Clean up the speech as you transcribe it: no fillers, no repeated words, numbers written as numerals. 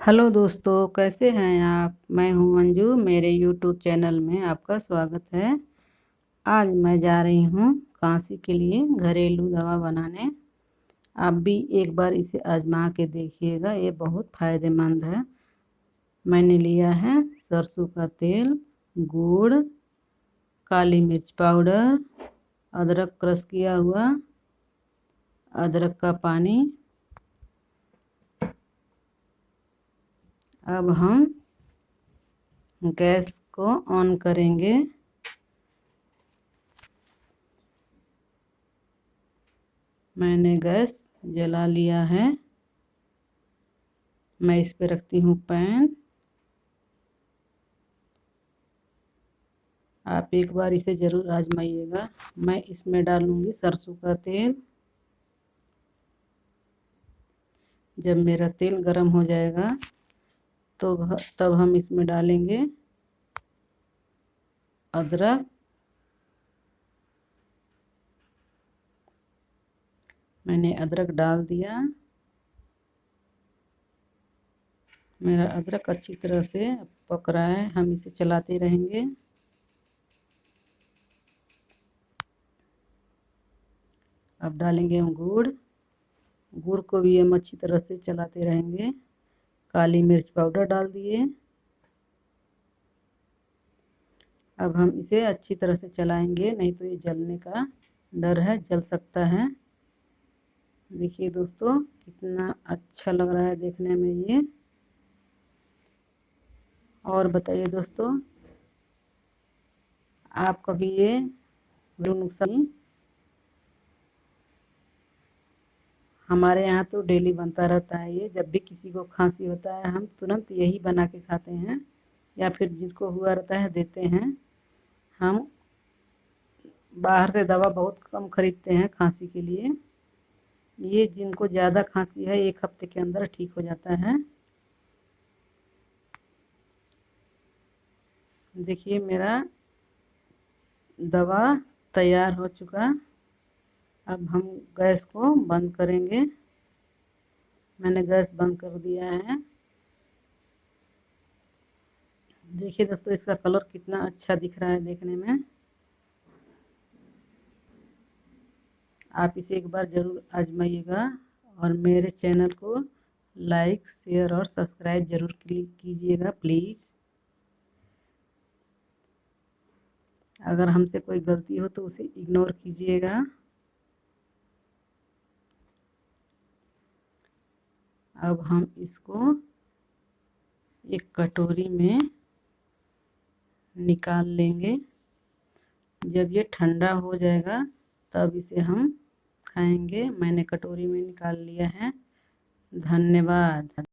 Hello दोस्तों, कैसे हैं आप। मैं हूं मंजू। मेरे यूट्यूब चैनल में आपका स्वागत है। आज मैं जा रही हूं खांसी के लिए घरेलू दवा बनाने। आप भी एक बार इसे आजमा के देखिएगा, ये बहुत फ़ायदेमंद है। मैंने लिया है सरसों का तेल, गुड़, काली मिर्च पाउडर, अदरक क्रश किया हुआ, अदरक का पानी। अब हम गैस को ऑन करेंगे। मैंने गैस जला लिया है। मैं इस पे रखती हूँ पैन। आप एक बार इसे ज़रूर आजमाइएगा। मैं इसमें डालूँगी सरसों का तेल। जब मेरा तेल गरम हो जाएगा तो तब हम इसमें डालेंगे अदरक। मैंने अदरक डाल दिया। मेरा अदरक अच्छी तरह से पक रहा है, हम इसे चलाते रहेंगे। अब डालेंगे हम गुड़। गुड़ को भी हम अच्छी तरह से चलाते रहेंगे। काली मिर्च पाउडर डाल दिए। अब हम इसे अच्छी तरह से चलाएंगे, नहीं तो ये जलने का डर है, जल सकता है। देखिए दोस्तों, कितना अच्छा लग रहा है देखने में ये। और बताइए दोस्तों, आप कभी ये नुस्खा। हमारे यहाँ तो डेली बनता रहता है ये। जब भी किसी को खांसी होता है हम तुरंत यही बना के खाते हैं, या फिर जिनको हुआ रहता है देते हैं। हम बाहर से दवा बहुत कम खरीदते हैं खांसी के लिए। ये जिनको ज़्यादा खांसी है 1 हफ्ते के अंदर ठीक हो जाता है। देखिए मेरा दवा तैयार हो चुका। अब हम गैस को बंद करेंगे। मैंने गैस बंद कर दिया है। देखिए दोस्तों, इसका कलर कितना अच्छा दिख रहा है देखने में। आप इसे एक बार ज़रूर आजमाइएगा और मेरे चैनल को लाइक, शेयर और सब्सक्राइब ज़रूर कीजिएगा प्लीज़। अगर हमसे कोई गलती हो तो उसे इग्नोर कीजिएगा। अब हम इसको एक कटोरी में निकाल लेंगे। जब ये ठंडा हो जाएगा तब इसे हम खाएंगे। मैंने कटोरी में निकाल लिया है। धन्यवाद।